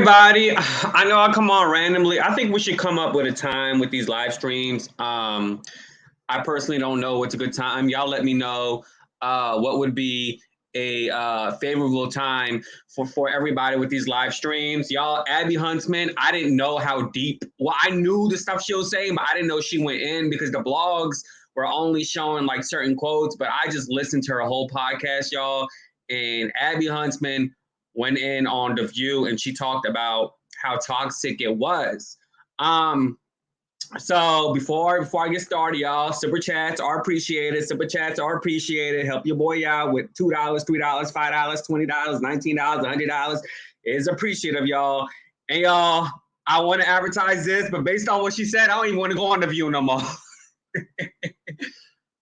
everybody. I know I come on randomly. I think we should come up with a time with these live streams. I personally don't know what's a good time. Y'all let me know what would be a favorable time for everybody with these live streams. Y'all, Abby Huntsman, I didn't know how deep. Well, I knew the stuff she was saying, but I didn't know she went in because the blogs were only showing like certain quotes. But I just listened to her whole podcast, y'all. And Abby Huntsman went in on The View and she talked about how toxic it was. So before I get started, y'all, super chats are appreciated. Super chats are appreciated. Help your boy out with $2, $3, $5, $20, $19, $100 is appreciative, y'all. And y'all, I want to advertise this, but based on what she said, I don't even want to go on The View no more.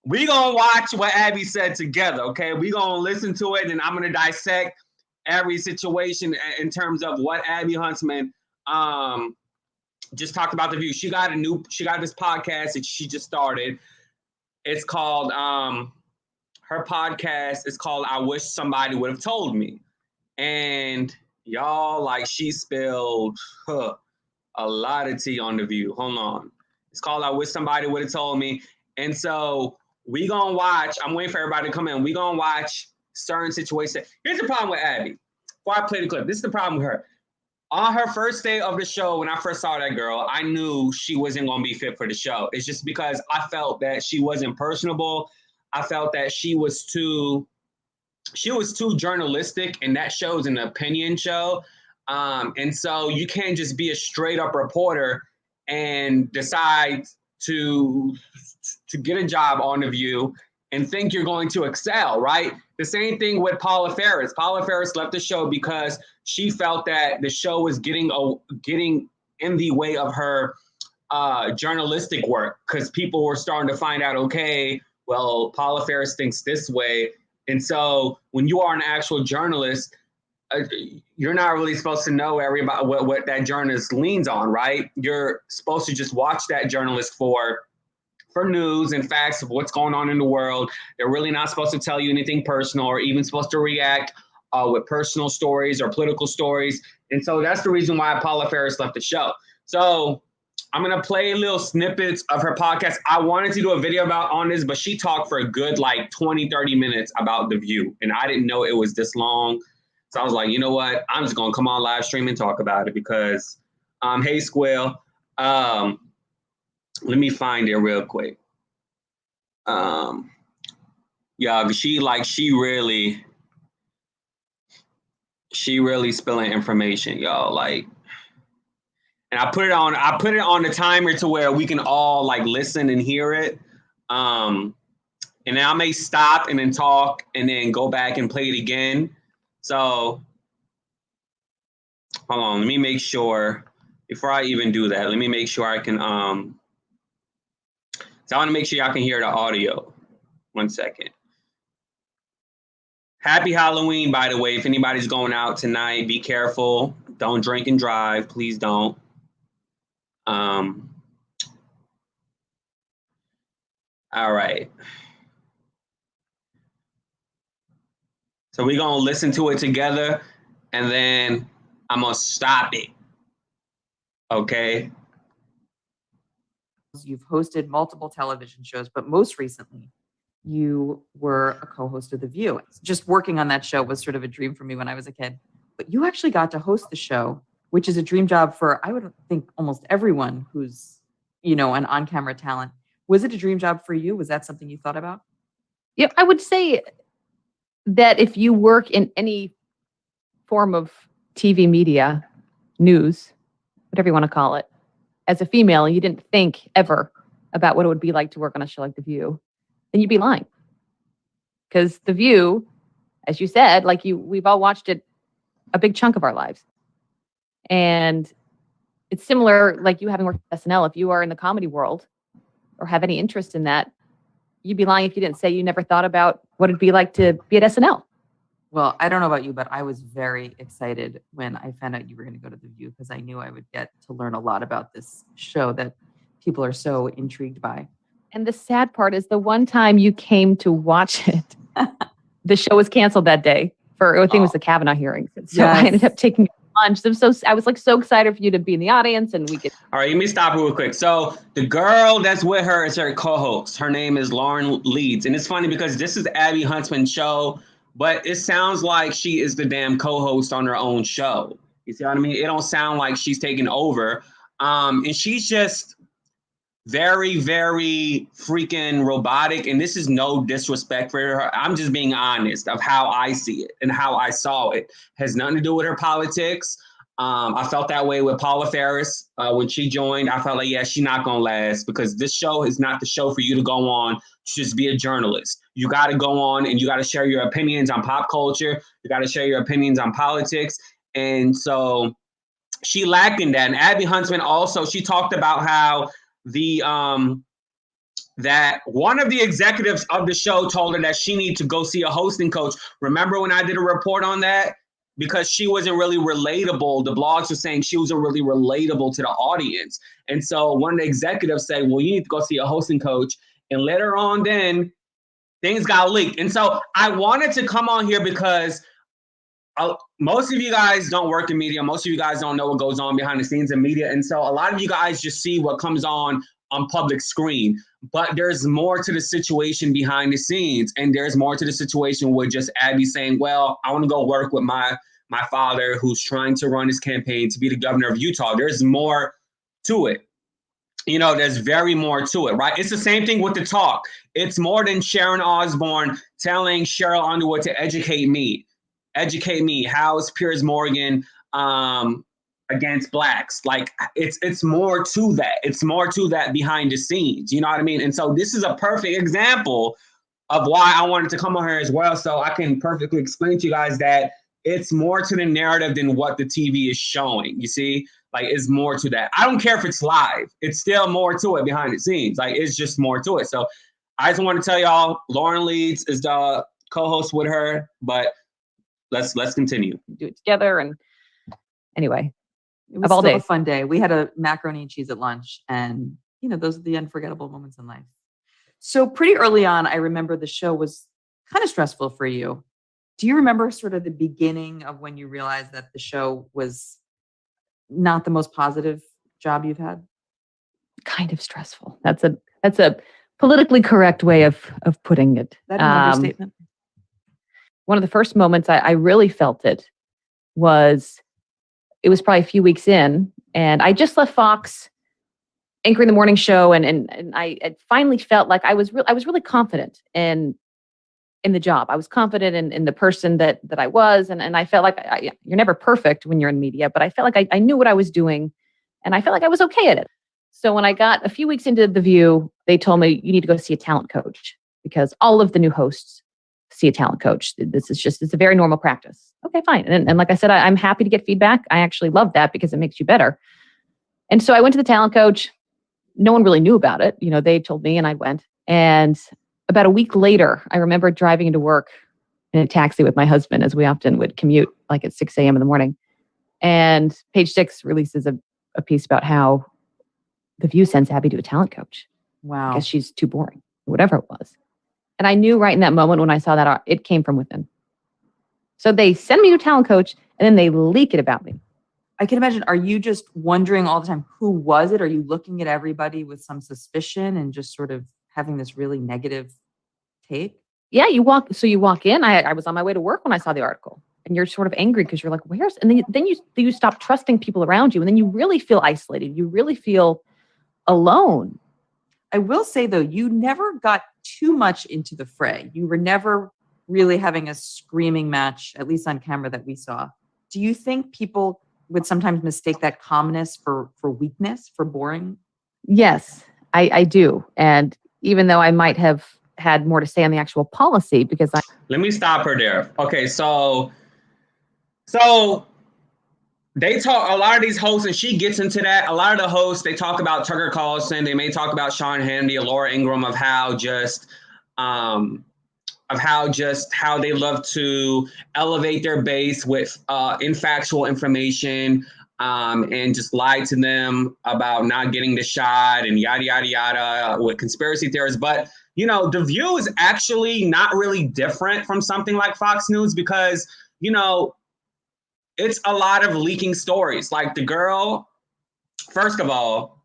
We gonna watch what Abby said together, okay? We gonna listen to it, and I'm gonna dissect every situation in terms of what Abby Huntsman just talked about. The View. She got this podcast that she just started. It's called her podcast is called I Wish Somebody Would Have Told Me. And y'all, like, she spilled a lot of tea on The View. Hold on. It's called I Wish Somebody Would Have Told Me. And so we gonna watch, I'm waiting for everybody to come in. We gonna watch certain situations. Here's the problem with Abby. Before I play the clip, this is the problem with her. On her first day of the show, when I first saw that girl, I knew she wasn't going to be fit for the show. It's just because I felt that she wasn't personable. I felt that she was too journalistic, and that show's an opinion show. And so you can't just be a straight up reporter and decide to get a job on The View and think you're going to excel, right? The same thing with Paula Ferris. Paula Ferris left the show because she felt that the show was getting in the way of her journalistic work, because people were starting to find out, okay, well, Paula Ferris thinks this way. And so when you are an actual journalist, you're not really supposed to know everybody what that journalist leans on, right? You're supposed to just watch that journalist for news and facts of what's going on in the world. They're really not supposed to tell you anything personal or even supposed to react with personal stories or political stories. And so that's the reason why Paula Ferris left the show. So I'm going to play little snippets of her podcast. I wanted to do a video on this, but she talked for a good like 20, 30 minutes about The View. And I didn't know it was this long. So I was like, you know what? I'm just going to come on live stream and talk about it because, hey, Squill, let me find it real quick. Yeah, she really spilling information, y'all. Like, and I put it on the timer to where we can all like listen and hear it. And then I may stop and then talk and then go back and play it again. So hold on, let me make sure before I even do that, let me make sure I can so I want to make sure y'all can hear the audio. 1 second. Happy Halloween, by the way. If anybody's going out tonight, be careful. Don't drink and drive. Please don't. All right. So we're going to listen to it together, and then I'm going to stop it. Okay? You've hosted multiple television shows, but most recently, you were a co-host of The View. Just working on that show was sort of a dream for me when I was a kid. But you actually got to host the show, which is a dream job for, I would think, almost everyone who's, an on-camera talent. Was it a dream job for you? Was that something you thought about? Yeah, I would say that if you work in any form of TV media, news, whatever you want to call it, as a female, you didn't think ever about what it would be like to work on a show like The View, then you'd be lying. Because The View, as you said, we've all watched it a big chunk of our lives. And it's similar, like you having worked at SNL. If you are in the comedy world or have any interest in that, you'd be lying if you didn't say you never thought about what it'd be like to be at SNL. Well, I don't know about you, but I was very excited when I found out you were going to go to The View because I knew I would get to learn a lot about this show that people are so intrigued by. And the sad part is the one time you came to watch it, the show was canceled that day for, I think it was the Kavanaugh hearings. So yes. I ended up taking lunch. I was like so excited for you to be in the audience and we could. All right, let me stop real quick. So the girl that's with her is her co-host. Her name is Lauren Leeds. And it's funny because this is Abby Huntsman's show, but it sounds like she is the damn co-host on her own show. You see what I mean? It don't sound like she's taking over. And she's just very, very freaking robotic. And this is no disrespect for her. I'm just being honest of how I see it and how I saw it. Has nothing to do with her politics. I felt that way with Paula Ferris when she joined. I felt like, yeah, she's not going to last because this show is not the show for you to go on to just be a journalist. You got to go on and you got to share your opinions on pop culture. You got to share your opinions on politics. And so she lacked in that. And Abby Huntsman also, she talked about how that one of the executives of the show told her that she needed to go see a hosting coach. Remember when I did a report on that? Because she wasn't really relatable. The blogs were saying she wasn't really relatable to the audience. And so one of the executives said, well, you need to go see a hosting coach. And later on then, things got leaked. And so I wanted to come on here because most of you guys don't work in media. Most of you guys don't know what goes on behind the scenes in media. And so a lot of you guys just see what comes on public screen. But there's more to the situation behind the scenes. And there's more to the situation with just Abby saying, well, I want to go work with my father who's trying to run his campaign to be the governor of Utah. There's more to it. You know, there's very more to it, right? It's the same thing with the talk. It's more than Sharon Osbourne telling Cheryl Underwood to educate me. How is Piers Morgan against blacks? Like it's more to that. It's more to that behind the scenes. You know what I mean? And so this is a perfect example of why I wanted to come on here as well. So I can perfectly explain to you guys that it's more to the narrative than what the TV is showing. You see, like it's more to that. I don't care if it's live. It's still more to it behind the scenes. Like it's just more to it. So I just want to tell y'all, Lauren Leeds is the co-host with her, but let's continue. Do it together. And anyway, it was all still day. A fun day. We had a macaroni and cheese at lunch, and you know, those are the unforgettable moments in life. So pretty early on, I remember the show was kind of stressful for you. Do you remember sort of the beginning of when you realized that the show was not the most positive job you've had? Kind of stressful. That's a politically correct way of putting it. That an understatement? One of the first moments I really felt it was probably a few weeks in, and I just left Fox anchoring the morning show, and I finally felt like I was really confident in the job. I was confident in the person that I was, and I felt like you're never perfect when you're in media, but I felt like I knew what I was doing, and I felt like I was okay at it. So when I got a few weeks into The View, they told me you need to go see a talent coach because all of the new hosts see a talent coach. It's a very normal practice. Okay, fine. And like I said, I'm happy to get feedback. I actually love that because it makes you better. And so I went to the talent coach. No one really knew about it. You know, they told me and I went. And about a week later, I remember driving into work in a taxi with my husband, as we often would commute like at 6 a.m. in the morning. And Page Six releases a piece about how The View sends Abby to a talent coach. Wow. Because she's too boring, whatever it was. And I knew right in that moment when I saw that, it came from within. So they send me to a talent coach and then they leak it about me. I can imagine. Are you just wondering all the time, who was it? Are you looking at everybody with some suspicion and just sort of having this really negative take? Yeah, you walk in. I was on my way to work when I saw the article. And you're sort of angry because you're like, and then you stop trusting people around you. And then you really feel isolated. You really feel alone. I will say, though, you never got too much into the fray. You were never really having a screaming match, at least on camera, that we saw. Do you think people would sometimes mistake that calmness for weakness, for boring? Yes, I do. And even though I might have had more to say on the actual policy, because Let me stop her there. Okay, so they talk, a lot of these hosts, and she gets into that. A lot of the hosts, they talk about Tucker Carlson. They may talk about Sean Hannity or Laura Ingraham of how they love to elevate their base with infactual information and just lie to them about not getting the shot and yada, yada, yada with conspiracy theorists. But, you know, The View is actually not really different from something like Fox News because, you know, it's a lot of leaking stories. Like the girl, first of all,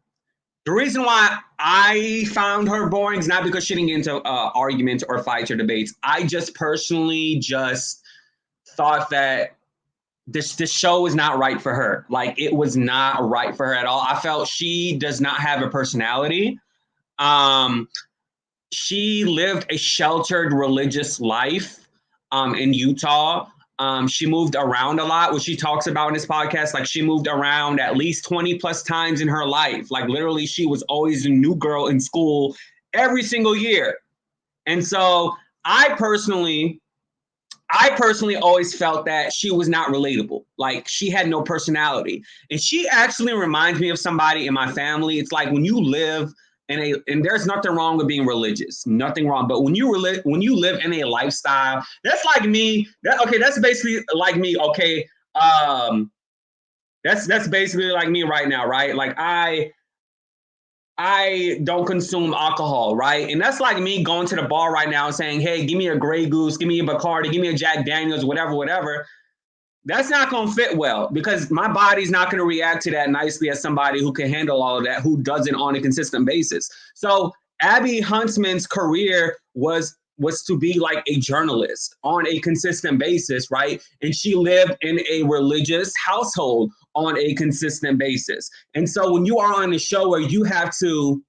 the reason why I found her boring is not because she didn't get into arguments or fights or debates. I just personally just thought that this show was not right for her. Like it was not right for her at all. I felt she does not have a personality. She lived a sheltered religious life in Utah. She moved around a lot, which she talks about in this podcast. Like she moved around at least 20 plus times in her life. Like literally, she was always a new girl in school every single year. And so I personally always felt that she was not relatable. Like she had no personality. And she actually reminds me of somebody in my family. It's like when you live and there's nothing wrong with being religious, nothing wrong. But when you live in a lifestyle, that's like me. That's basically like me. Okay, that's basically like me right now, right? Like I don't consume alcohol, right? And that's like me going to the bar right now and saying, hey, give me a Grey Goose, give me a Bacardi, give me a Jack Daniels, whatever. That's not going to fit well because my body's not going to react to that nicely as somebody who can handle all of that, who doesn't on a consistent basis. So Abby Huntsman's career was to be like a journalist on a consistent basis, right? And she lived in a religious household on a consistent basis. And so when you are on a show where you have to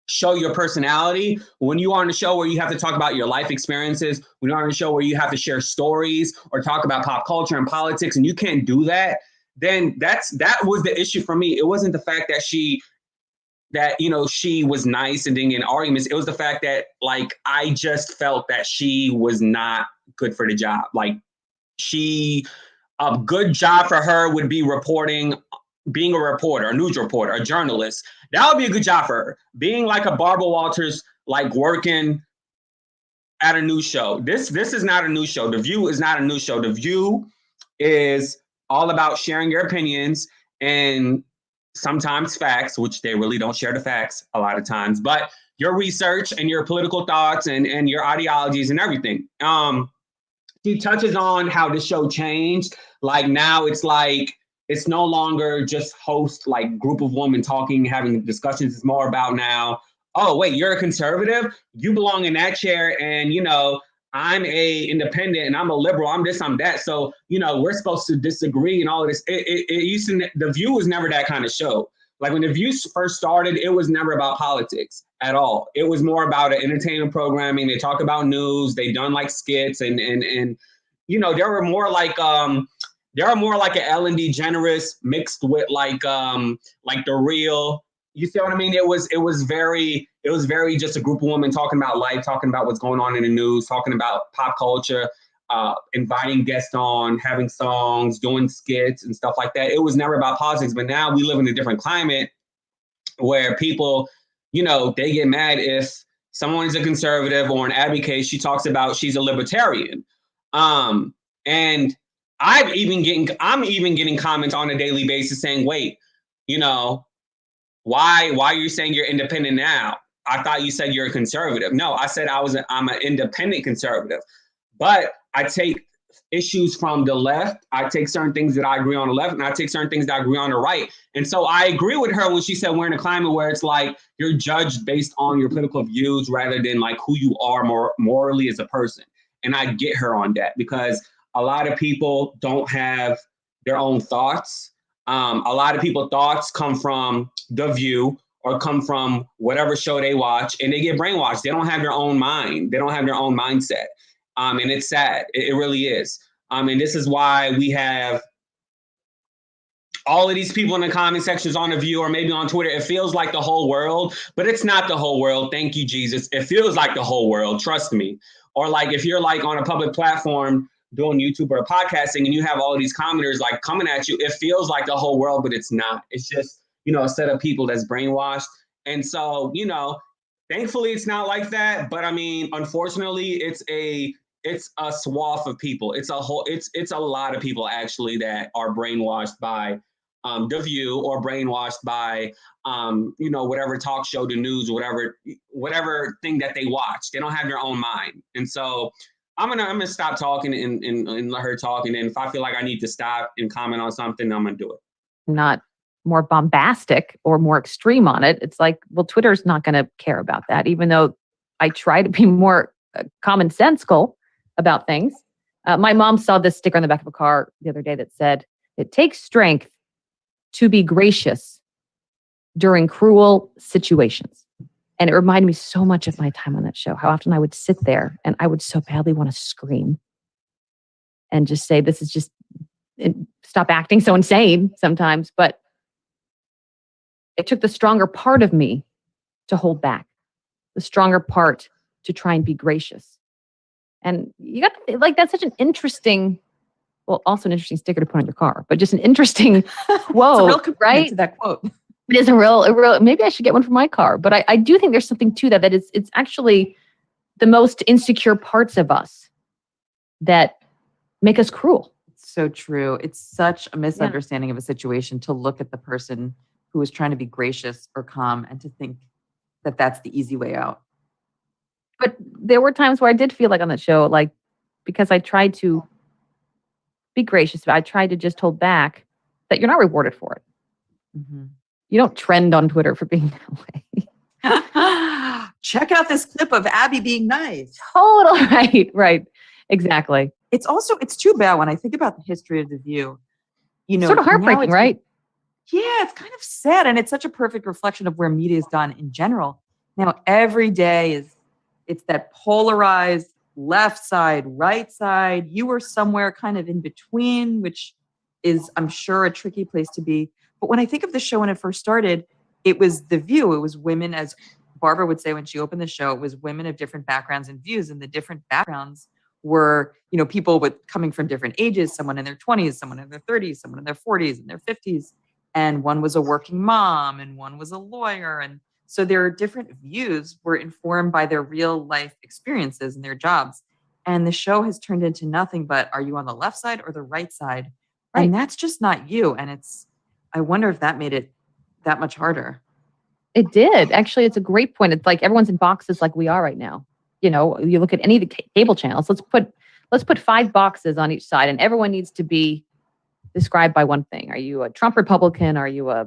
show your personality, when you are on a show where you have to talk about your life experiences, when you're on a show where you have to share stories or talk about pop culture and politics, and you can't do that, then that was the issue for me. It wasn't the fact that she was nice and didn't get in arguments. It was the fact that like I just felt that she was not good for the job. Like a good job for her would be reporting, being a reporter, a news reporter, a journalist. That would be a good job for her. Being like a Barbara Walters, like working at a news show. This is not a news show. The View is not a news show. The View is all about sharing your opinions and sometimes facts, which they really don't share the facts a lot of times, but your research and your political thoughts and your ideologies and everything. She touches on how the show changed. Like now it's no longer just host like group of women talking, having discussions. It's more about now, oh, wait, you're a conservative? You belong in that chair. And, I'm a independent and I'm a liberal. I'm this, I'm that. So, we're supposed to disagree and all of this. The View was never that kind of show. Like when The View first started, it was never about politics at all. It was more about an entertainment programming. They talk about news. They done like skits and there were more like an Ellen DeGeneres mixed with like The Real. You see what I mean? It was very just a group of women talking about life, talking about what's going on in the news, talking about pop culture, inviting guests on, having songs, doing skits and stuff like that. It was never about politics. But now we live in a different climate where people, they get mad if someone is a conservative, or in Abby case, she talks about she's a libertarian. And I'm even getting comments on a daily basis saying, wait, why are you saying you're independent now? I thought you said you're a conservative. No, I said I'm an independent conservative, but I take issues from the left. I take certain things that I agree on the left, and I take certain things that I agree on the right. And so I agree with her when she said we're in a climate where it's like you're judged based on your political views rather than like who you are more morally as a person. And I get her on that because a lot of people don't have their own thoughts. A lot of people's thoughts come from The View or come from whatever show they watch, and they get brainwashed. They don't have their own mind. They don't have their own mindset. And it's sad. It really is. And this is why we have all of these people in the comment sections on The View or maybe on Twitter. It feels like the whole world, but it's not the whole world. Thank you, Jesus. It feels like the whole world. Trust me. Or like if you're like on a public platform doing YouTube or podcasting and you have all of these commenters like coming at you, it feels like the whole world, but it's not. It's just, a set of people that's brainwashed. And so, thankfully it's not like that. But I mean, unfortunately, it's a swath of people. It's a lot of people actually that are brainwashed by The View or brainwashed by, whatever talk show, the news, whatever thing that they watch. They don't have their own mind. And so I'm gonna stop talking and let her talk. And then if I feel like I need to stop and comment on something, I'm gonna do it. Not more bombastic or more extreme on it. It's like, well, Twitter's not going to care about that, even though I try to be more commonsensical about things. My mom saw this sticker on the back of a car the other day that said, "It takes strength to be gracious during cruel situations." And it reminded me so much of my time on that show, how often I would sit there and I would so badly want to scream and just say, this is just, stop acting so insane sometimes. But it took the stronger part of me to hold back, the stronger part to try and be gracious. And you got to, like, that's such an interesting, well, also an interesting sticker to put on your car, but just an interesting quote, right? To that quote. It is a real, maybe I should get one for my car, but I do think there's something to that, it's actually the most insecure parts of us that make us cruel. It's so true. It's such a misunderstanding of a situation to look at the person who is trying to be gracious or calm and to think that that's the easy way out. But there were times where I did feel like on that show, like, because I tried to be gracious, I tried to just hold back, that you're not rewarded for it. Mm-hmm. You don't trend on Twitter for being that way. Check out this clip of Abby being nice. Total right. Exactly. It's too bad when I think about the history of The View. You know, sort of heartbreaking, right? Yeah, it's kind of sad. And it's such a perfect reflection of where media has gone in general. Now, every day it's that polarized left side, right side. You were somewhere kind of in between, which is, I'm sure, a tricky place to be. But when I think of the show when it first started, it was The View. It was women, as Barbara would say when she opened the show, it was women of different backgrounds and views. And the different backgrounds were, you know, people coming from different ages, someone in their 20s, someone in their 30s, someone in their 40s and their 50s. And one was a working mom and one was a lawyer. And so their different views were informed by their real life experiences and their jobs. And the show has turned into nothing but, are you on the left side or the right side? Right. And that's just not you. And I wonder if that made it that much harder. It did. Actually, it's a great point. It's like everyone's in boxes like we are right now. You know, you look at any of the cable channels, let's put 5 boxes on each side, and everyone needs to be described by one thing. Are you a Trump Republican? Are you a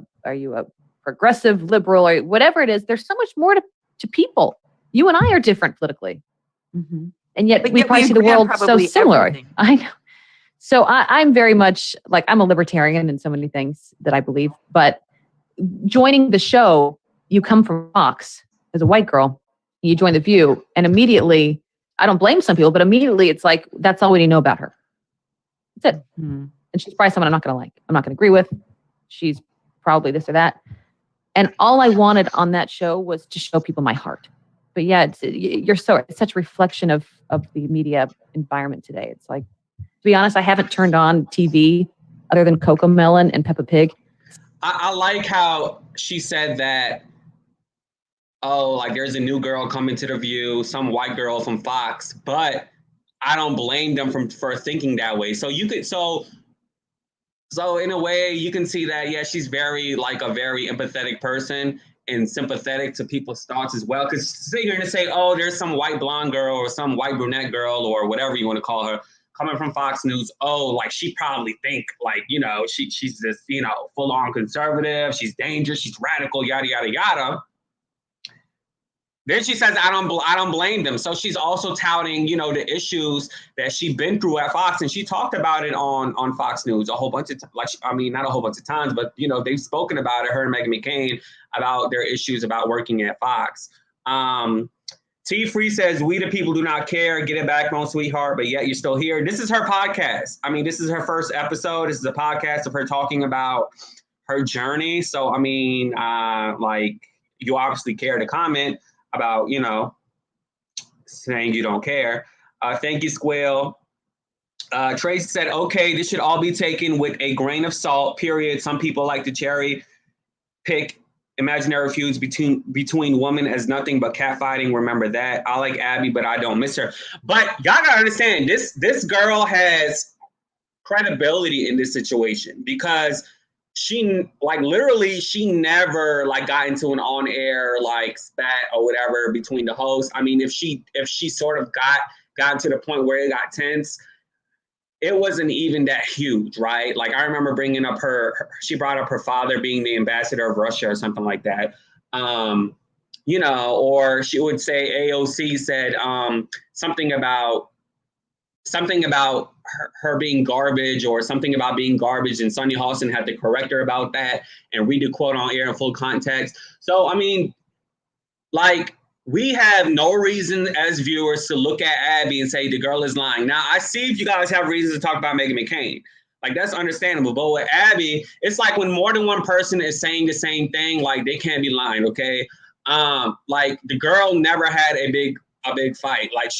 progressive liberal? Or whatever it is, there's so much more to people. You and I are different politically. Mm-hmm. And yet we probably see the world so similar. Everything. I know. So I'm very much like, I'm a libertarian in so many things that I believe, but joining the show, you come from Fox as a white girl, you join The View, and immediately, I don't blame some people, but immediately it's like, that's all we need to know about her. That's it. Mm-hmm. And she's probably someone I'm not going to like. I'm not going to agree with. She's probably this or that. And all I wanted on that show was to show people my heart. But yeah, it's such a reflection of the media environment today. It's like, to be honest, I haven't turned on TV other than Cocomelon and Peppa Pig. I like how she said that, oh, like there's a new girl coming to The View, some white girl from Fox, but I don't blame them for thinking that way. So you could, so in a way you can see that, yeah, she's very empathetic person and sympathetic to people's thoughts as well. Because sit here and say, oh, there's some white blonde girl or some white brunette girl or whatever you want to call her coming from Fox News. Oh, like she probably think like, you know, she's this, you know, full on conservative. She's dangerous. She's radical, yada, yada, yada. Then she says, I don't blame them. So she's also touting, you know, the issues that she's been through at Fox. And she talked about it on Fox News a whole bunch of times. Like, I mean, not a whole bunch of times, but, you know, they've spoken about it, her and Meghan McCain, about their issues about working at Fox. T Free says, we the people do not care. Get it back, my sweetheart. But yet you're still here. This is her podcast. I mean, this is her first episode. This is a podcast of her talking about her journey. So, I mean, like, you obviously care to comment about, you know, saying you don't care. Thank you, Squill. Tracy said, okay, this should all be taken with a grain of salt, period. Some people like to cherry pick imaginary feuds between women as nothing but catfighting. Remember that. I like Abby, but I don't miss her. But y'all gotta understand, this girl has credibility in this situation because she never like got into an on-air like spat or whatever between the hosts. I mean, if she sort of got got to the point where it got tense, it wasn't even that huge, right? Like I remember bringing up she brought up her father being the ambassador of Russia or something like that. Or she would say AOC said something about her being garbage or something about being garbage, and Sunny Hostin had to correct her about that and read the quote on air in full context. So, I mean, like, we have no reason as viewers to look at Abby and say the girl is lying. Now, I see if you guys have reasons to talk about Meghan McCain. Like, that's understandable. But with Abby, it's like when more than one person is saying the same thing, like, they can't be lying, okay? Like, the girl never had a big fight. Like,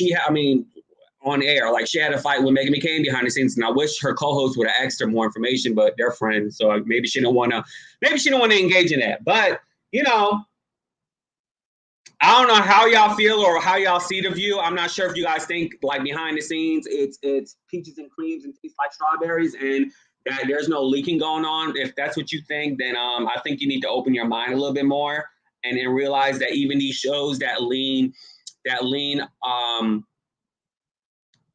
on air, like she had a fight with Meghan McCain behind the scenes, and I wish her co-host would have asked her more information, but they're friends, so maybe she don't want to engage in that. But I don't know how y'all feel or how y'all see the View. I'm not sure if you guys think like behind the scenes it's peaches and creams and tastes like strawberries and that there's no leaking going on. If that's what you think, then I think you need to open your mind a little bit more and then realize that even these shows that lean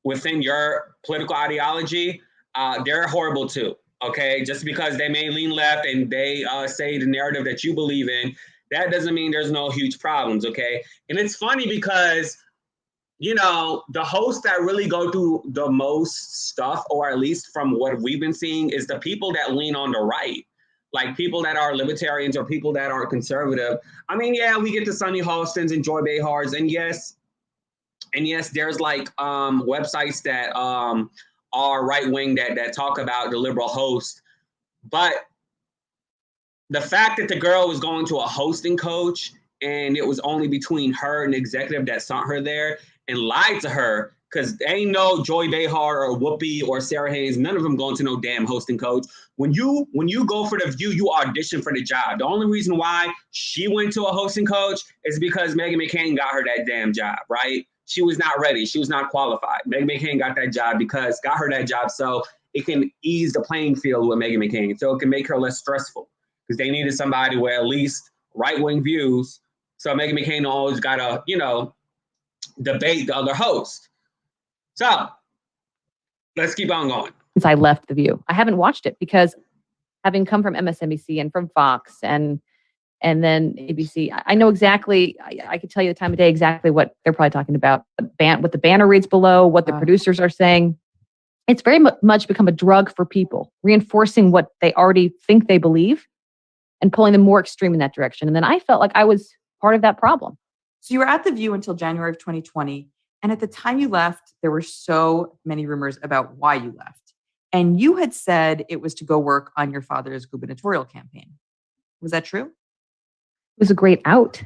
within your political ideology, they're horrible too, okay? Just because they may lean left and they say the narrative that you believe in, that doesn't mean there's no huge problems, okay? And it's funny because, the hosts that really go through the most stuff, or at least from what we've been seeing, is the people that lean on the right. Like people that are libertarians or people that are conservative. I mean, yeah, we get the Sunny Hostins and Joy Behar's, and yes, there's like websites that are right wing that talk about the liberal host, but the fact that the girl was going to a hosting coach and it was only between her and the executive that sent her there and lied to her, because ain't no Joy Behar or Whoopi or Sarah Haynes, none of them going to no damn hosting coach. When you go for the View, you audition for the job. The only reason why she went to a hosting coach is because Meghan McCain got her that damn job, right? She was not ready. She was not qualified. Meghan McCain got her that job so it can ease the playing field with Meghan McCain, so it can make her less stressful, because they needed somebody with at least right-wing views. So Meghan McCain always got to, debate the other host. So let's keep on going. Since I left The View, I haven't watched it because having come from MSNBC and from Fox and then ABC, I know exactly, I could tell you the time of day, exactly what they're probably talking about, what the banner reads below, what the producers are saying. It's very much become a drug for people, reinforcing what they already think they believe and pulling them more extreme in that direction. And then I felt like I was part of that problem. So you were at The View until January of 2020. And at the time you left, there were so many rumors about why you left. And you had said it was to go work on your father's gubernatorial campaign. Was that true? It was a great out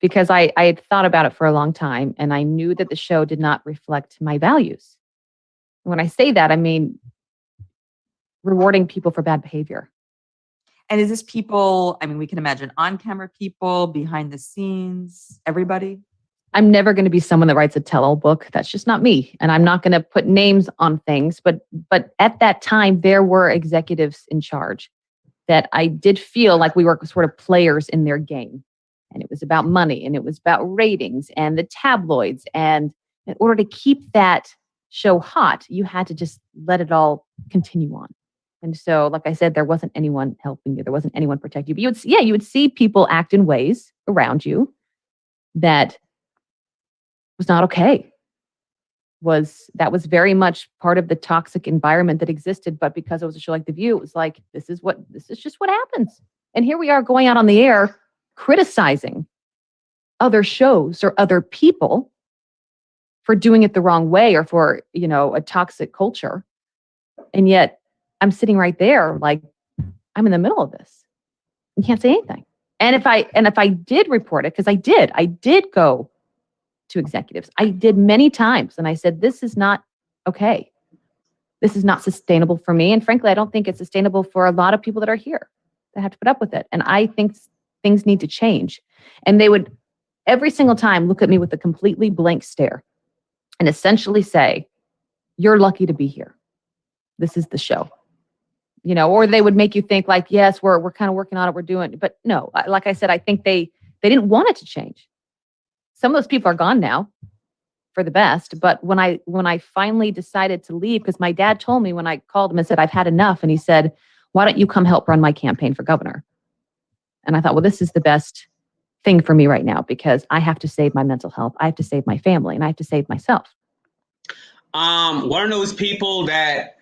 because I had thought about it for a long time, and I knew that the show did not reflect my values. And when I say that, I mean rewarding people for bad behavior. And is this people, I mean, we can imagine on-camera people, behind the scenes, everybody? I'm never going to be someone that writes a tell-all book. That's just not me. And I'm not going to put names on things. But at that time, there were executives in charge that I did feel like we were sort of players in their game. And it was about money, and it was about ratings and the tabloids. And in order to keep that show hot, you had to just let it all continue on. And so, like I said, there wasn't anyone helping you. There wasn't anyone protecting you. But you would see people act in ways around you that was not okay. That was very much part of the toxic environment that existed. But because it was a show like The View, it was like, this is just what happens. And here we are going out on the air criticizing other shows or other people for doing it the wrong way or for, a toxic culture. And yet I'm sitting right there, like I'm in the middle of this. You can't say anything. And if I did report it, because I did go to executives. I did many times. And I said, this is not okay. This is not sustainable for me. And frankly, I don't think it's sustainable for a lot of people that are here that have to put up with it. And I think things need to change. And they would every single time look at me with a completely blank stare and essentially say, you're lucky to be here. This is the show. Or they would make you think like, yes, we're kind of working on it. We're doing it. But no, like I said, I think they didn't want it to change. Some of those people are gone now. for the best. But when I finally decided to leave, because my dad told me when I called him and said, I've had enough. And he said, why don't you come help run my campaign for governor? And I thought, well, this is the best thing for me right now because I have to save my mental health. I have to save my family and I have to save myself. One of those people that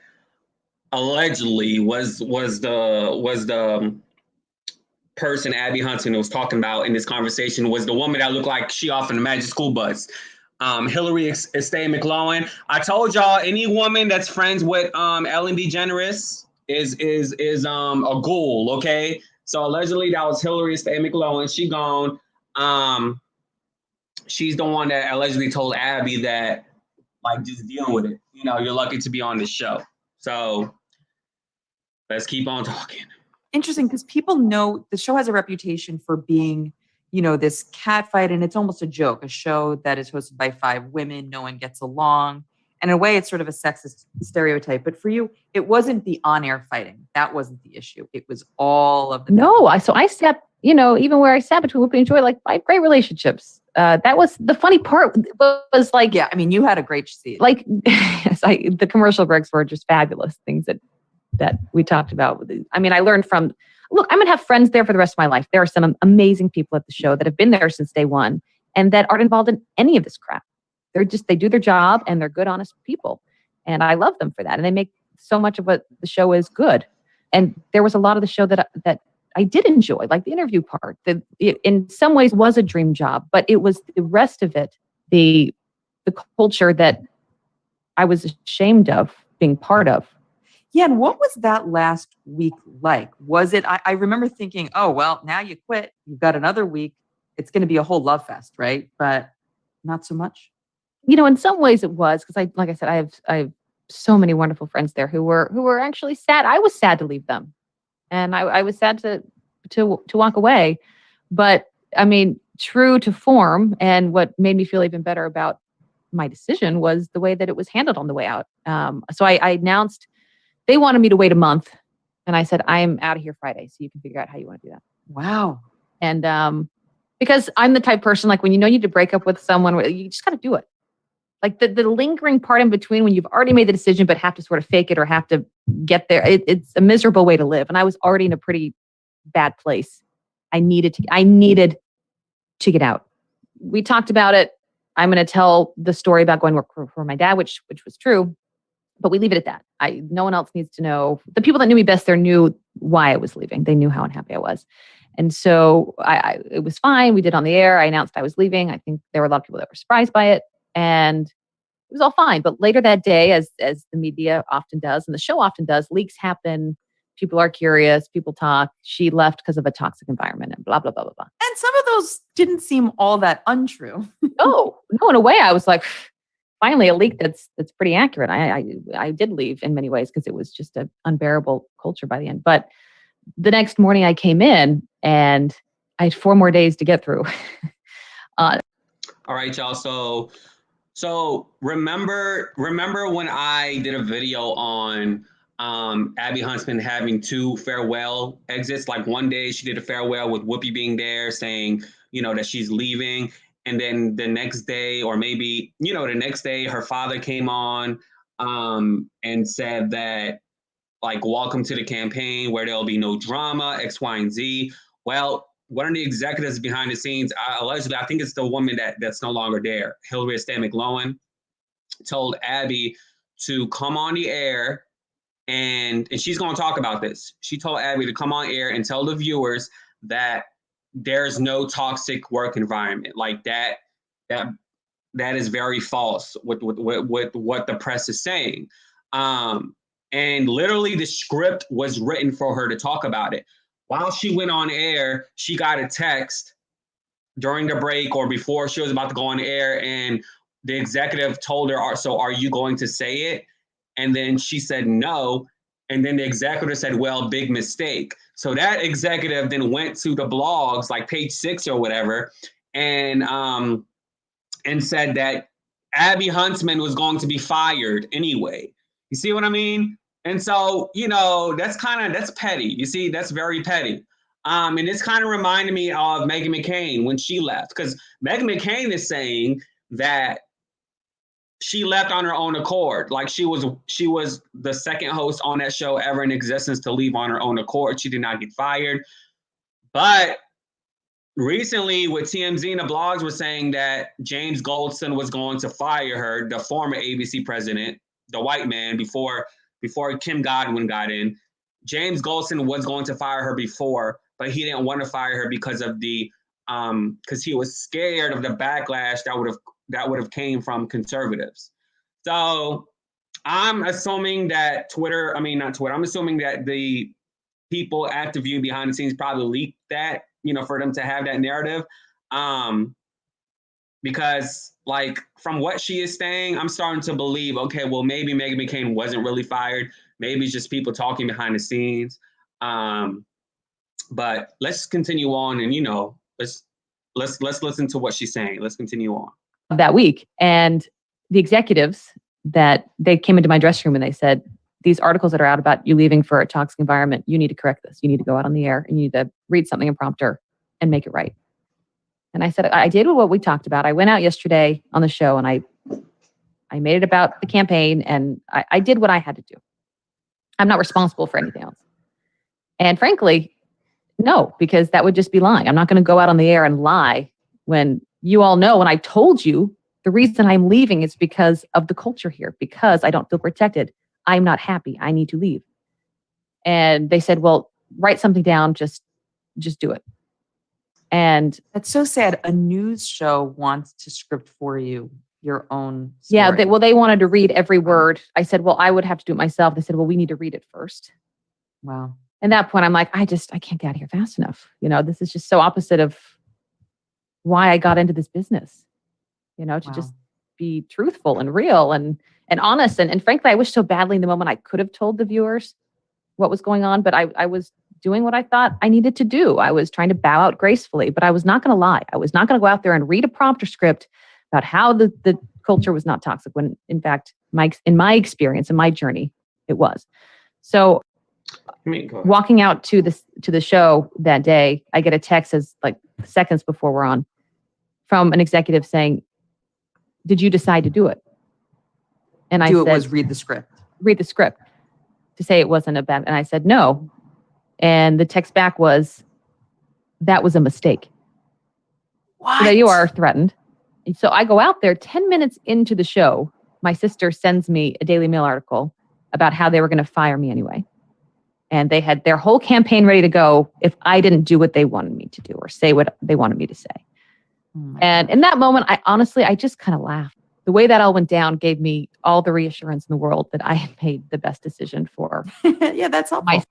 allegedly was the person Abby Huntsman was talking about in this conversation was the woman that looked like she off in the Magic School Bus. Hillary Estee McLaurin. I told y'all any woman that's friends with Ellen DeGeneres is a ghoul, okay? So allegedly that was Hillary Estee McLaurin. She gone. She's the one that allegedly told Abby that, like, just deal with it. You know, you're lucky to be on this show. So let's keep on talking. Interesting, because people know the show has a reputation for being, you know, this catfight, and it's almost a joke, a show that is hosted by 5 women, no one gets along. And in a way, it's sort of a sexist stereotype. But for you, it wasn't the on-air fighting. That wasn't the issue. It was all of the... No, I sat, you know, even where I sat between Whoopi and Joy, like, I have great relationships. That was the funny part was like... Yeah, I mean, you had a great seat. Like, yes, the commercial breaks were just fabulous things that we talked about. I mean, I learned from... Look, I'm going to have friends there for the rest of my life. There are some amazing people at the show that have been there since day one and that aren't involved in any of this crap. They do their job and they're good, honest people. And I love them for that. And they make so much of what the show is good. And there was a lot of the show that I did enjoy, like the interview part, that in some ways was a dream job, but it was the rest of it, the culture that I was ashamed of being part of. Yeah, and what was that last week like? Was it, I remember thinking, oh, well, now you quit. You've got another week. It's going to be a whole love fest, right? But not so much. You know, in some ways it was, because like I said, I have so many wonderful friends there who were actually sad. I was sad to leave them. And I was sad to walk away. But I mean, true to form, and what made me feel even better about my decision was the way that it was handled on the way out. So I announced, they wanted me to wait a month. And I said, I'm out of here Friday. So you can figure out how you want to do that. Wow. And because I'm the type of person, like when you know you need to break up with someone, you just got to do it. Like the lingering part in between when you've already made the decision, but have to sort of fake it or have to get there. It's a miserable way to live. And I was already in a pretty bad place. I needed to get out. We talked about it. I'm going to tell the story about going to work for my dad, which was true. But we leave it at that. No one else needs to know. The people that knew me best there knew why I was leaving. They knew how unhappy I was. And so it was fine. We did on the air. I announced I was leaving. I think there were a lot of people that were surprised by it. And it was all fine. But later that day, as the media often does, and the show often does, leaks happen. People are curious. People talk. She left because of a toxic environment and blah, blah, blah, blah, blah. And some of those didn't seem all that untrue. No, in a way, I was like, finally, a leak that's pretty accurate. I did leave in many ways because it was just an unbearable culture by the end. But the next morning I came in and I had 4 more days to get through. All right, y'all. So remember when I did a video on Abby Huntsman having 2 farewell exits? Like one day she did a farewell with Whoopi being there saying, you know, that she's leaving. And then the next day, or maybe, you know, the next day, her father came on and said that, like, welcome to the campaign where there'll be no drama, X, Y, and Z. Well, one of the executives behind the scenes, allegedly, I think it's the woman that's no longer there, Hillary Estee McLaurin, told Abby to come on the air, and she's going to talk about this. She told Abby to come on air and tell the viewers that there's no toxic work environment. Like that is very false with what the press is saying. And literally the script was written for her to talk about it. While she went on air, she got a text during the break or before she was about to go on air, and the executive told her, so are you going to say it? And then she said no. And then the executive said, well, big mistake. So that executive then went to the blogs, like Page 6 or whatever, and said that Abby Huntsman was going to be fired anyway. You see what I mean? And so, you know, that's petty. You see, that's very petty. And this kind of reminded me of Meghan McCain when she left, because Meghan McCain is saying that she left on her own accord. Like she was the second host on that show ever in existence to leave on her own accord. She did not get fired. But recently with TMZ and the blogs were saying that James Goldstein was going to fire her, the former ABC president, the white man, before Kim Godwin got in. James Goldstein was going to fire her before, but he didn't want to fire her because of because he was scared of the backlash that would have came from conservatives. So I'm assuming that I'm assuming that the people at The View behind the scenes probably leaked that, for them to have that narrative. Because like from what she is saying, I'm starting to believe, okay, well, maybe Meghan McCain wasn't really fired. Maybe it's just people talking behind the scenes. But let's continue on and, let's listen to what she's saying. Let's continue on. That week. And the executives that they came into my dressing room and they said, these articles that are out about you leaving for a toxic environment, you need to correct this. You need to go out on the air and you need to read something in prompter and make it right. And I said, I did what we talked about. I went out yesterday on the show and I made it about the campaign and I did what I had to do. I'm not responsible for anything else. And frankly, no, because that would just be lying. I'm not going to go out on the air and lie when you all know, when I told you the reason I'm leaving is because of the culture here, because I don't feel protected. I'm not happy. I need to leave. And they said, well, write something down. Just do it. And that's so sad. A news show wants to script for you your own story. Yeah. They wanted to read every word. I said, well, I would have to do it myself. They said, well, we need to read it first. Wow. At that point, I'm like, I can't get out of here fast enough. This is just so opposite of why I got into this business, to just be truthful and real and honest. And frankly, I wish so badly in the moment I could have told the viewers what was going on, but I was doing what I thought I needed to do. I was trying to bow out gracefully, but I was not going to lie. I was not going to go out there and read a prompter script about how the culture was not toxic when in fact, in my experience, in my journey, it was. So walking out to the show that day, I get a text as like seconds before we're on from an executive saying, did you decide to do it? And I said, was read the script to say it wasn't a bad. And I said, no. And the text back was, that was a mistake. What? So there you are, threatened. And so I go out there 10 minutes into the show. My sister sends me a Daily Mail article about how they were going to fire me anyway. And they had their whole campaign ready to go if I didn't do what they wanted me to do or say what they wanted me to say. And in that moment, I just kind of laughed. The way that all went down gave me all the reassurance in the world that I had made the best decision for. Yeah, that's helpful.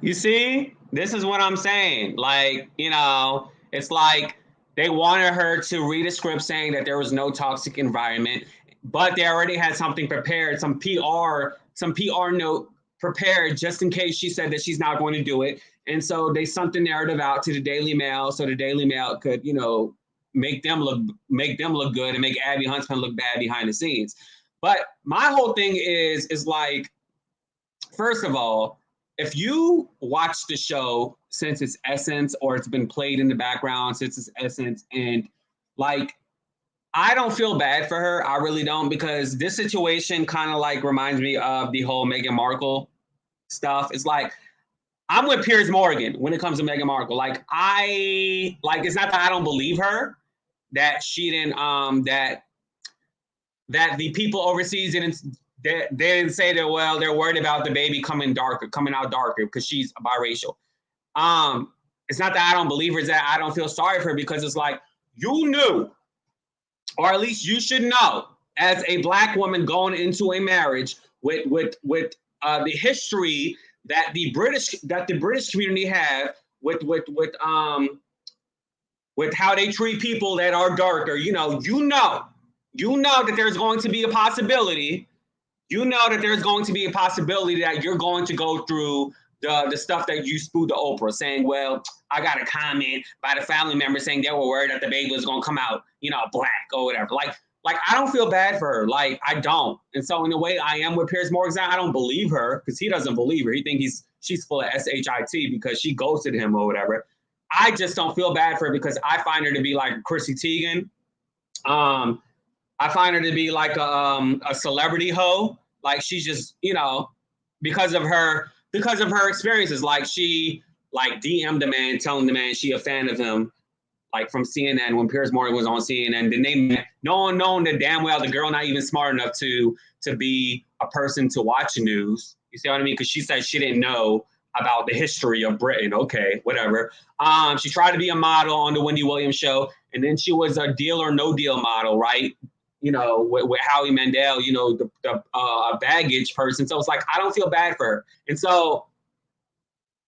You see, this is what I'm saying. Like, it's like they wanted her to read a script saying that there was no toxic environment, but they already had something prepared, some PR note prepared just in case she said that she's not going to do it. And so they sent the narrative out to the Daily Mail so the Daily Mail could, make them look good and make Abby Huntsman look bad behind the scenes. But my whole thing is like, first of all, if you watch the show since its essence or it's been played in the background since its essence, and like, I don't feel bad for her. I really don't, because this situation kind of like reminds me of the whole Meghan Markle stuff. It's like, I'm with Piers Morgan when it comes to Meghan Markle. Like, it's not that I don't believe her, that she didn't, that the people overseas they didn't say that, well, they're worried about the baby coming out darker because she's biracial. It's not that I don't believe her, it's that I don't feel sorry for her, because it's like, you knew, or at least you should know, as a Black woman going into a marriage with the history that the British community have with how they treat people that are darker. You know that there's going to be a possibility. You know that there's going to be a possibility that you're going to go through the stuff that you spewed to Oprah, saying, well, I got a comment by the family member saying they were worried that the baby was going to come out, Black or whatever. Like, I don't feel bad for her. Like, I don't. And so in a way, I am with Piers Morgan. I don't believe her because he doesn't believe her. He thinks she's full of shit because she ghosted him or whatever. I just don't feel bad for her because I find her to be like Chrissy Teigen. I find her to be like a celebrity hoe. Like she's just, because of her experiences. Like she like DM'd the man, telling the man she a fan of him, like from CNN when Piers Morgan was on CNN. The name, no one knowing that damn well the girl not even smart enough to be a person to watch news. You see what I mean? Because she said she didn't know about the history of Britain. Okay, whatever. She tried to be a model on the Wendy Williams show, and then she was a Deal or No Deal model, right? With Howie Mandel, the baggage person. So it's like, I don't feel bad for her. And so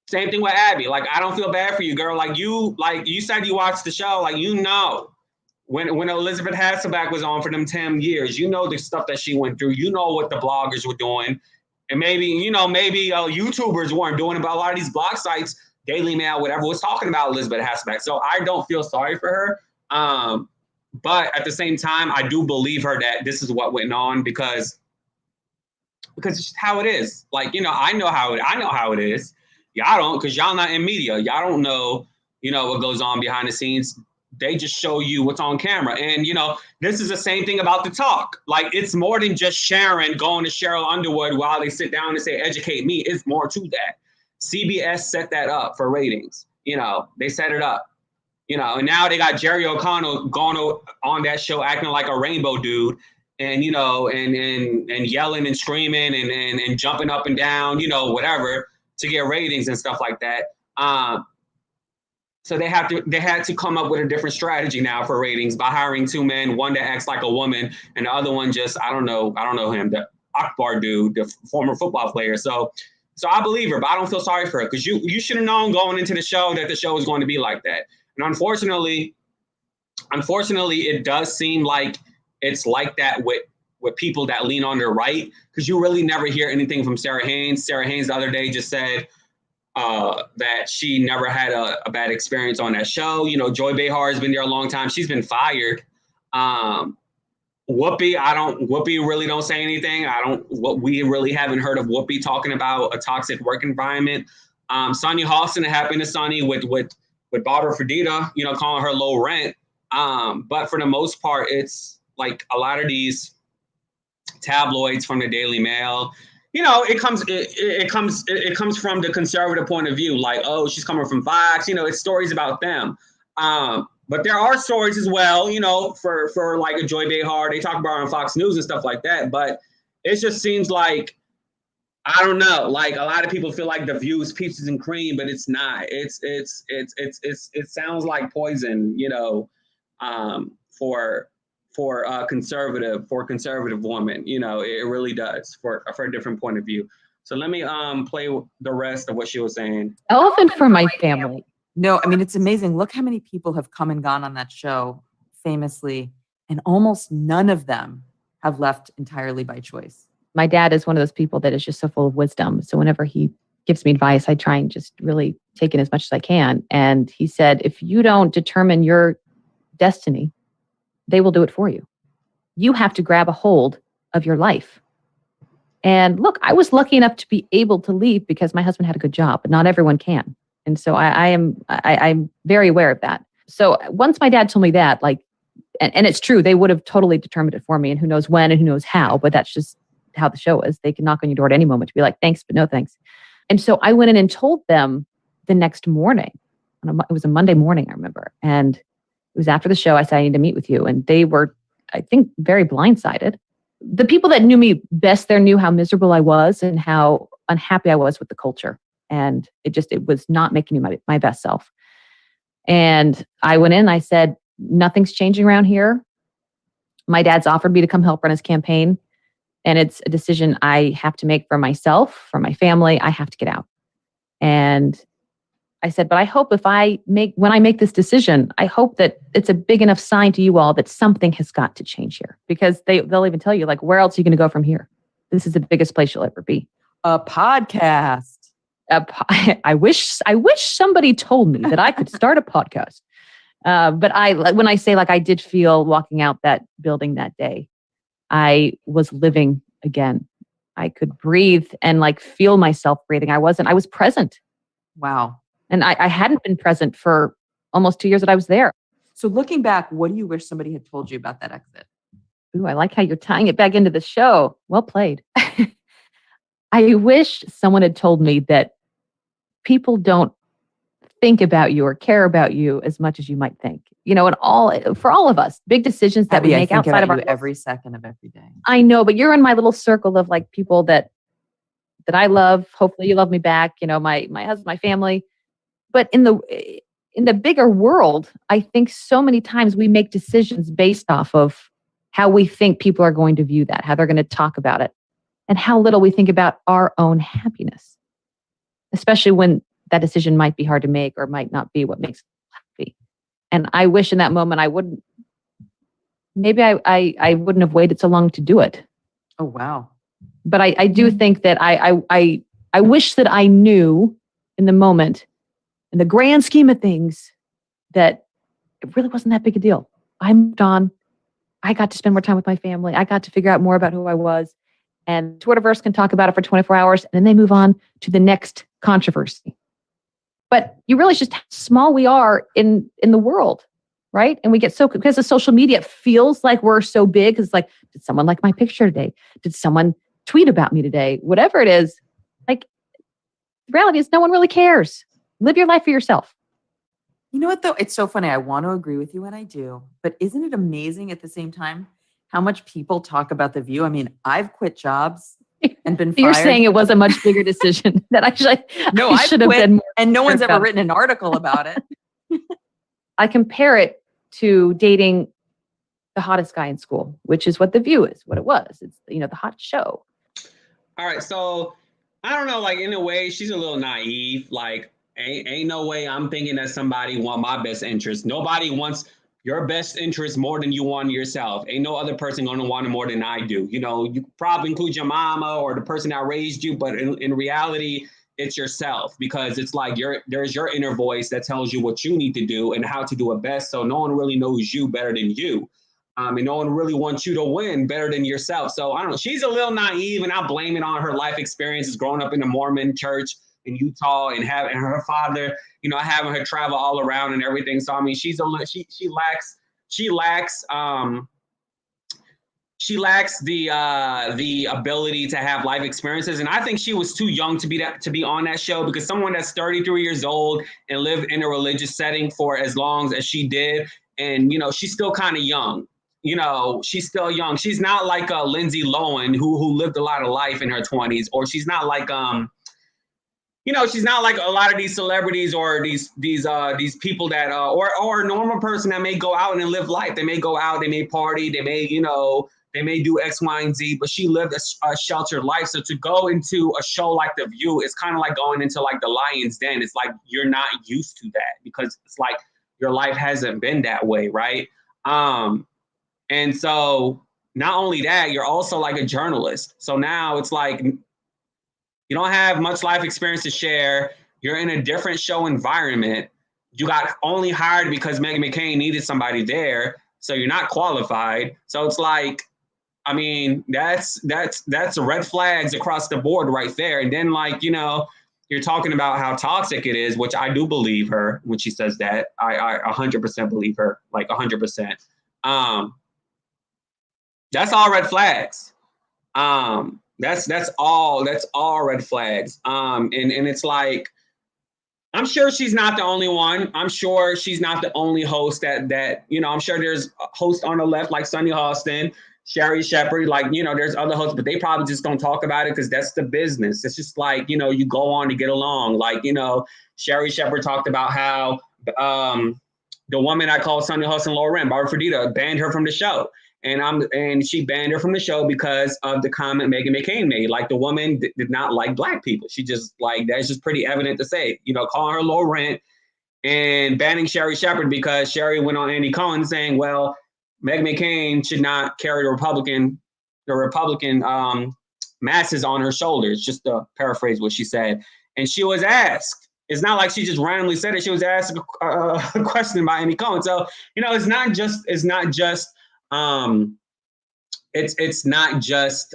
same thing with Abby. Like, I don't feel bad for you, girl. Like you said you watched the show. Like, when Elizabeth Hasselbeck was on for them 10 years, the stuff that she went through, what the bloggers were doing. And maybe YouTubers weren't doing it, but a lot of these blog sites, Daily Mail, whatever, was talking about Elizabeth Hasselbeck. So I don't feel sorry for her. But at the same time, I do believe her that this is what went on because it's just how it is. Like, I know how it is. Y'all don't, because y'all not in media. Y'all don't know, what goes on behind the scenes. They just show you what's on camera. And, this is the same thing about the talk. Like, it's more than just Sharon going to Cheryl Underwood while they sit down and say, educate me. It's more to that. CBS set that up for ratings. They set it up. And now they got Jerry O'Connell going on that show acting like a rainbow dude and, and yelling and screaming and jumping up and down, whatever, to get ratings and stuff like that. So they had to come up with a different strategy now for ratings by hiring two men, one that acts like a woman and the other one just, I don't know him, the Akbar dude, the former football player. So I believe her, but I don't feel sorry for her because you should have known going into the show that the show was going to be like that. And unfortunately, it does seem like it's like that with people that lean on their right, because you really never hear anything from Sarah Haynes. Sarah Haynes the other day just said that she never had a bad experience on that show. Joy Behar has been there a long time. She's been fired. Whoopi really don't say anything. We really haven't heard of Whoopi talking about a toxic work environment. Sonia Halston, it happened to Sonny with Barbara Fredita, calling her low rent. But for the most part, it's like a lot of these tabloids from the Daily Mail, it comes from the conservative point of view. Like, oh, she's coming from Fox, it's stories about them. But there are stories as well, for like a Joy Behar, they talk about her on Fox News and stuff like that. But it just seems like, I don't know. Like a lot of people feel like The View is peaches and cream, but it's not. It sounds like poison, for a conservative woman. It really does for a different point of view. So let me play the rest of what she was saying. Elephant for my family. No, I mean, it's amazing. Look how many people have come and gone on that show famously, and almost none of them have left entirely by choice. My dad is one of those people that is just so full of wisdom. So whenever he gives me advice, I try and just really take in as much as I can. And he said, if you don't determine your destiny, they will do it for you. You have to grab a hold of your life. And look, I was lucky enough to be able to leave because my husband had a good job, but not everyone can. And so I'm very aware of that. So once my dad told me that, like, and it's true, they would have totally determined it for me, and who knows when and who knows how, but that's just how the show is. They can knock on your door at any moment to be like, thanks, but no thanks. And so I went in and told them the next morning. It was a Monday morning, I remember. And it was after the show. I said, I need to meet with you. And they were, I think, very blindsided. The people that knew me best there knew how miserable I was and how unhappy I was with the culture. And it was not making me my best self. And I went in, I said, nothing's changing around here. My dad's offered me to come help run his campaign. And it's a decision I have to make for myself, for my family. I have to get out. And I said, but I hope when I make this decision, I hope that it's a big enough sign to you all that something has got to change here. Because they'll even tell you, like, where else are you going to go from here? This is the biggest place you'll ever be. A podcast. I wish somebody told me that I could start a podcast. But when I say, like, I did feel walking out that building that day, I was living again. I could breathe and like feel myself breathing. I was present. Wow. And I hadn't been present for almost 2 years that I was there. So looking back, what do you wish somebody had told you about that exit? Ooh, I like how you're tying it back into the show. Well played. I wish someone had told me that people don't think about you or care about you as much as you might think. And for all of us, big decisions that we Abby, I make think outside about of our you every second of every day. I know, but you're in my little circle of like people that I love. Hopefully you love me back, my husband, my family. But in the bigger world, I think so many times we make decisions based off of how we think people are going to view that, how they're going to talk about it, and how little we think about our own happiness, especially when that decision might be hard to make or might not be what makes us happy. And I wish in that moment I wouldn't, maybe I wouldn't have waited so long to do it. Oh, wow. But I do think that I wish that I knew in the moment, in the grand scheme of things, that it really wasn't that big a deal. I moved on. I got to spend more time with my family. I got to figure out more about who I was. And Twitterverse can talk about it for 24 hours, and then they move on to the next controversy. But you realize just how small we are in the world, right? And we get so, because of social media, it feels like we're so big. It's like, did someone like my picture today? Did someone tweet about me today? Whatever it is, like, the reality is no one really cares. Live your life for yourself. You know what, though? It's so funny. I want to agree with you, and I do. But isn't it amazing at the same time how much people talk about The View? I mean, I've quit jobs and been fired. You're saying it was a much bigger decision that I should have been more. And no one's ever written an article about it. I compare it to dating the hottest guy in school, which is what The View is, what it was. It's, the hot show. All right, so I don't know, like, in a way, she's a little naive. Like, ain't no way I'm thinking that somebody want my best interest. Nobody wants your best interest more than you want yourself. Ain't no other person gonna want it more than I do. You probably include your mama or the person that raised you, but in reality, it's yourself, because it's like there's your inner voice that tells you what you need to do and how to do it best. So no one really knows you better than you. And no one really wants you to win better than yourself. So I don't know. She's a little naive, and I blame it on her life experiences growing up in the Mormon church in Utah and having her father, having her travel all around and everything. So I mean, she lacks the ability to have life experiences. And I think she was too young to be on that show, because someone that's 33 years old and lived in a religious setting for as long as she did, and she's still kind of young. She's still young. She's not like Lindsay Lohan, who lived a lot of life in her 20s, or she's not like she's not like a lot of these celebrities or these people that or a normal person that may go out and live life. They may go out, they may party, they may they may do X, Y, and Z, but she lived a sheltered life. So to go into a show like The View, it's kind of like going into like the lion's den. It's like you're not used to that, because it's like your life hasn't been that way, right? And so not only that, you're also like a journalist. So now it's like you don't have much life experience to share. You're in a different show environment. You got only hired because Meghan McCain needed somebody there. So you're not qualified. So it's like, I mean, that's red flags across the board right there. And then you're talking about how toxic it is, which I do believe her when she says that. I 100% believe her, like 100%. That's all red flags. That's all red flags. And it's like, I'm sure she's not the only one. I'm sure she's not the only host that I'm sure there's hosts on the left like Sunny Hostin, Sherry Shepherd, there's other hosts, but they probably just don't talk about it because that's the business. It's just like, you go on to get along. Like, Sherry Shepherd talked about how the woman I call Sunny Hostin, Lauren, Barbara Fredita, banned her from the show. And she banned her from the show because of the comment Meghan McCain made. Like, the woman did not like Black people. She just that's just pretty evident to say, calling her low rent and banning Sherry Shepherd because Sherry went on Andy Cohen saying, well, Meghan McCain should not carry the Republican masses on her shoulders, just to paraphrase what she said. And she was asked, it's not like she just randomly said it. She was asked a question by Andy Cohen. So, it's not just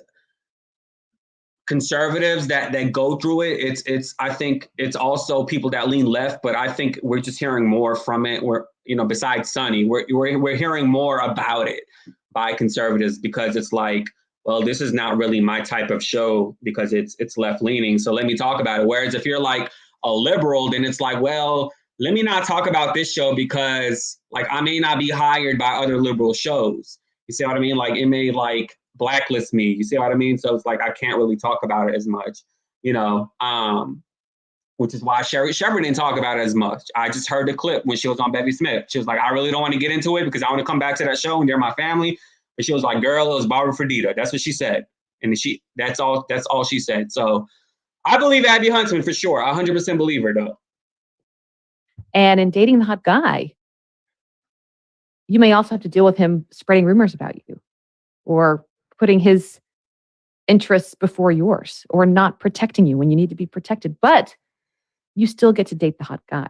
conservatives that go through it. I think it's also people that lean left, but I think we're just hearing more from it. We're, besides Sunny, we're hearing more about it. by conservatives because it's like, well, this is not really my type of show because it's left leaning. So let me talk about it. Whereas if you're like a liberal, then it's like, well, let me not talk about this show because like I may not be hired by other liberal shows. You see what I mean? Like it may like blacklist me. You see what I mean? So it's like I can't really talk about it as much, you know. Which is why Sherry didn't talk about it as much. I just heard the clip when she was on Bevy Smith. She was like, I really don't want to get into it because I want to come back to that show and they're my family. But she was like, girl, it was Barbara Fredita. That's what she said. And that's all she said. So I believe Abby Huntsman for sure. I 100% believe her though. And in dating the hot guy, you may also have to deal with him spreading rumors about you or putting his interests before yours or not protecting you when you need to be protected. But you still get to date the hot guy.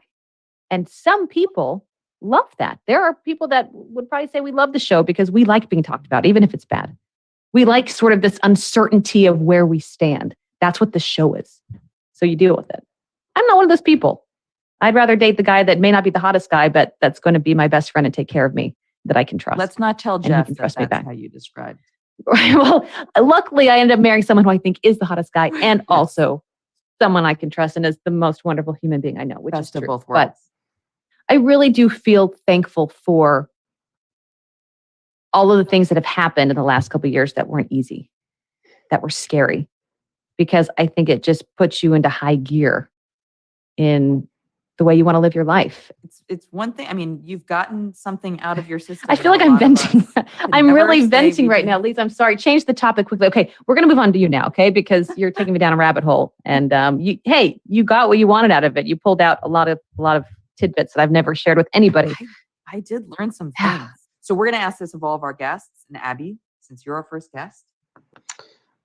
And some people love that. There are people that would probably say we love the show because we like being talked about, even if it's bad. We like sort of this uncertainty of where we stand. That's what the show is. So you deal with it. I'm not one of those people. I'd rather date the guy that may not be the hottest guy, but that's going to be my best friend and take care of me, that I can trust. Let's not tell And he Jeff can that trust me that's back. how you described. Well, luckily I ended up marrying someone who I think is the hottest guy and also someone I can trust and is the most wonderful human being I know, which Best is of true. both worlds. But I really do feel thankful for all of the things that have happened in the last couple of years that weren't easy, that were scary, because I think it just puts you into high gear in the way you want to live your life. It's one thing. I mean, you've gotten something out of your system. I feel like that a I'm lot of us venting. could I'm never really say venting we right did. now. Lisa, I'm sorry. Change the topic quickly. Okay, we're going to move on to you now, okay? Because you're taking me down a rabbit hole. And you got what you wanted out of it. You pulled out a lot of tidbits that I've never shared with anybody. I did learn some things. So we're going to ask this of all of our guests. And Abby, since you're our first guest.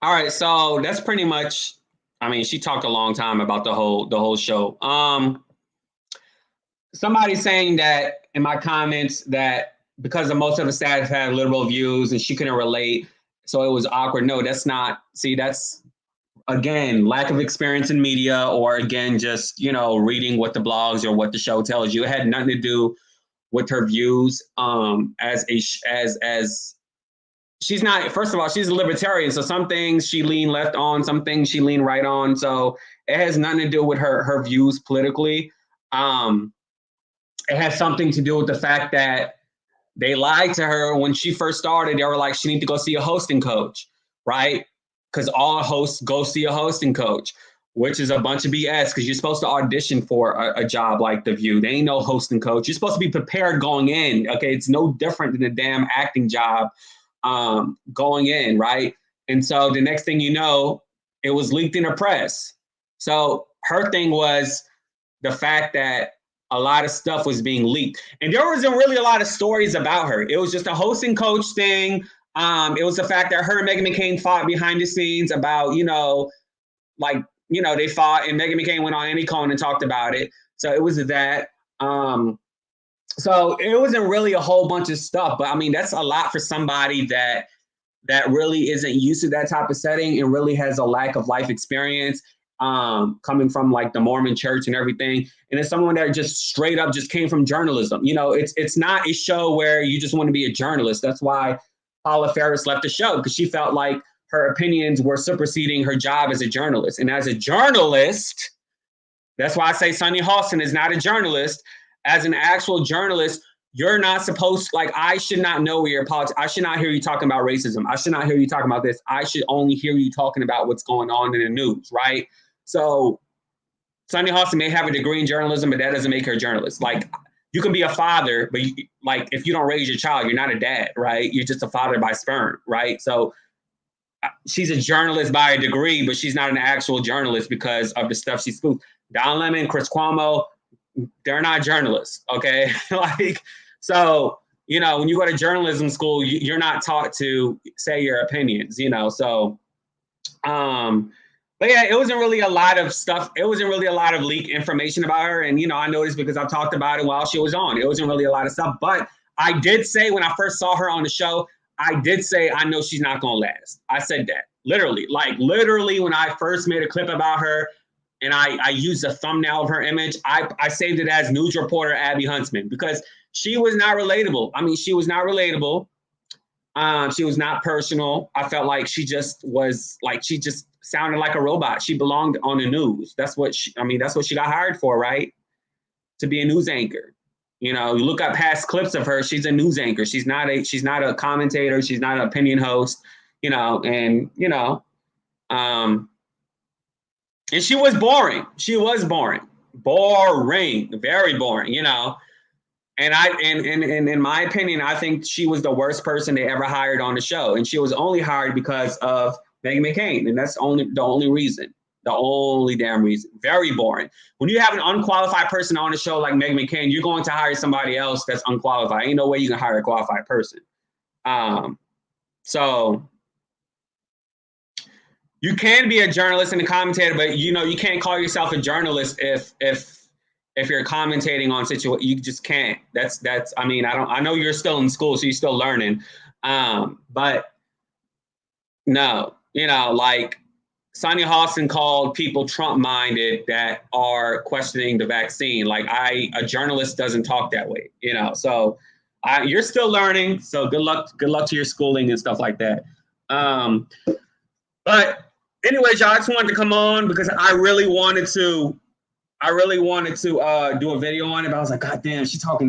All right, so that's pretty much. I mean, she talked a long time about the whole show. Somebody saying that in my comments that because of most of the staff had liberal views and she couldn't relate, so it was awkward. No, that's not. See, that's again lack of experience in media, or again just reading what the blogs or what the show tells you. It had nothing to do with her views. As she's not. First of all, she's a libertarian, so some things she lean left on, some things she lean right on. So it has nothing to do with her views politically. It has something to do with the fact that they lied to her when she first started. They were like, she needs to go see a hosting coach, right? Because all hosts go see a hosting coach, which is a bunch of BS because you're supposed to audition for a job like The View. They ain't no hosting coach. You're supposed to be prepared going in, okay? It's no different than a damn acting job going in, right? And so the next thing you know, it was leaked in the press. So her thing was the fact that a lot of stuff was being leaked. And there wasn't really a lot of stories about her. It was just a hosting coach thing. It was the fact that her and Meghan McCain fought behind the scenes about, they fought and Meghan McCain went on Annie Cohen and talked about it. So it was that. So it wasn't really a whole bunch of stuff, but I mean, that's a lot for somebody that really isn't used to that type of setting and really has a lack of life experience. Coming from like the Mormon church and everything. And it's someone that just straight up just came from journalism. It's not a show where you just want to be a journalist. That's why Paula Ferris left the show, because she felt like her opinions were superseding her job as a journalist. And as a journalist, that's why I say Sunny Hostin is not a journalist. As an actual journalist, you're not supposed to, I should not know where your politics. I should not hear you talking about racism. I should not hear you talking about this. I should only hear you talking about what's going on in the news, right? So Sunny Hostin may have a degree in journalism, but that doesn't make her a journalist. You can be a father, but if you don't raise your child, you're not a dad, right? You're just a father by sperm, right? So she's a journalist by a degree, but she's not an actual journalist because of the stuff she spoofed. Don Lemon, Chris Cuomo, they're not journalists, okay? So, when you go to journalism school, you're not taught to say your opinions, so, but yeah, it wasn't really a lot of stuff. It wasn't really a lot of leaked information about her. And, I noticed because I've talked about it while she was on. It wasn't really a lot of stuff. But I did say when I first saw her on the show, I did say, I know she's not going to last. I said that literally, when I first made a clip about her and I used a thumbnail of her image, I saved it as news reporter Abby Huntsman because she was not relatable. I mean, she was not relatable. She was not personal. I felt like she just sounded like a robot. She belonged on the news. That's what she got hired for, right? To be a news anchor. You know, you look up past clips of her, she's a news anchor. She's not a commentator, she's not an opinion host, you know, and and she was boring. She was boring. Boring, very boring, you know. And in my opinion, I think she was the worst person they ever hired on the show. And she was only hired because of Meghan McCain. And that's the only reason. The only damn reason. Very boring. When you have an unqualified person on a show like Meghan McCain, you're going to hire somebody else that's unqualified. Ain't no way you can hire a qualified person. So you can be a journalist and a commentator, but you can't call yourself a journalist if you're commentating on situation. You just can't. I know you're still in school, so you're still learning. But no, like Sonia Hawson called people Trump-minded that are questioning the vaccine. Like a journalist doesn't talk that way, So you're still learning. So good luck to your schooling and stuff like that. But anyways, y'all, I just wanted to come on because I really wanted to do a video on it. But I was like, God damn, she talking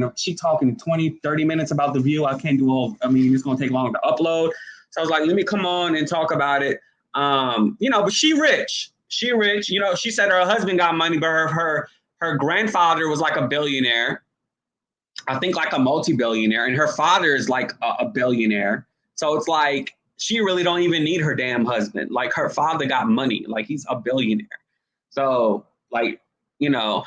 20, 30 minutes about The View. I can't do it's going to take longer to upload. So I was like, let me come on and talk about it. But she rich. She said her husband got money, but her grandfather was like a billionaire. I think like a multi-billionaire, and her father is like a billionaire. So it's like, she really don't even need her damn husband. Like her father got money, like he's a billionaire. So like, it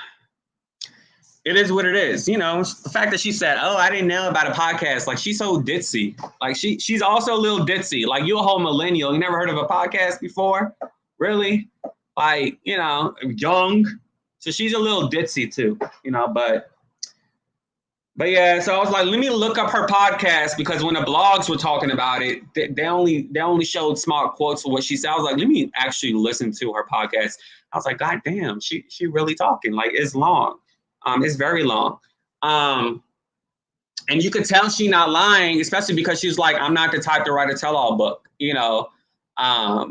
is what it is. The fact that she said, oh, I didn't know about a podcast. Like she's so ditzy. Like she's also a little ditzy. Like you're a whole millennial. You never heard of a podcast before? Really? Like, young. So she's a little ditzy too, but yeah, so I was like, let me look up her podcast because when the blogs were talking about it, they only showed small quotes of what she said. I was like, let me actually listen to her podcast. I was like, God damn, she really talking. Like it's long. It's very long. And you could tell she not lying, especially because she's like, I'm not the type to write a tell-all book, And I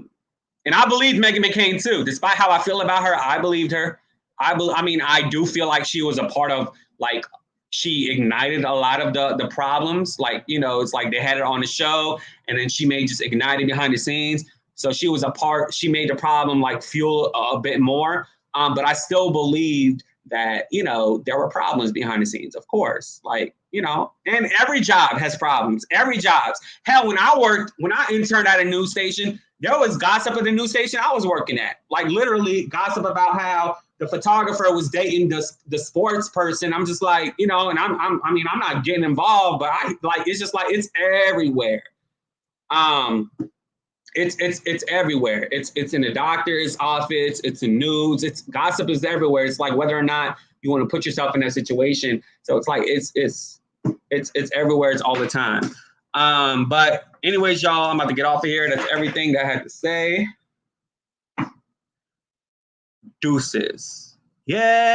believed Meghan McCain too. Despite how I feel about her, I believed her. I do feel like she was a part of like, she ignited a lot of the problems. Like, it's like they had it on the show and then she may just ignite it behind the scenes. So she was she made the problem like fuel a bit more. But I still believed that, there were problems behind the scenes, of course. Like, and every job has problems. Every job. Hell, when I interned at a news station, there was gossip at the news station I was working at. Like literally gossip about how the photographer was dating the sports person. I'm just like, and I'm not getting involved, but it's just like, it's everywhere. It's everywhere. It's in the doctor's office. It's in news. Gossip is everywhere. It's like whether or not you want to put yourself in that situation. So it's like, it's everywhere. It's all the time. But anyways, y'all, I'm about to get off of here. That's everything that I had to say. Deuces. Yeah.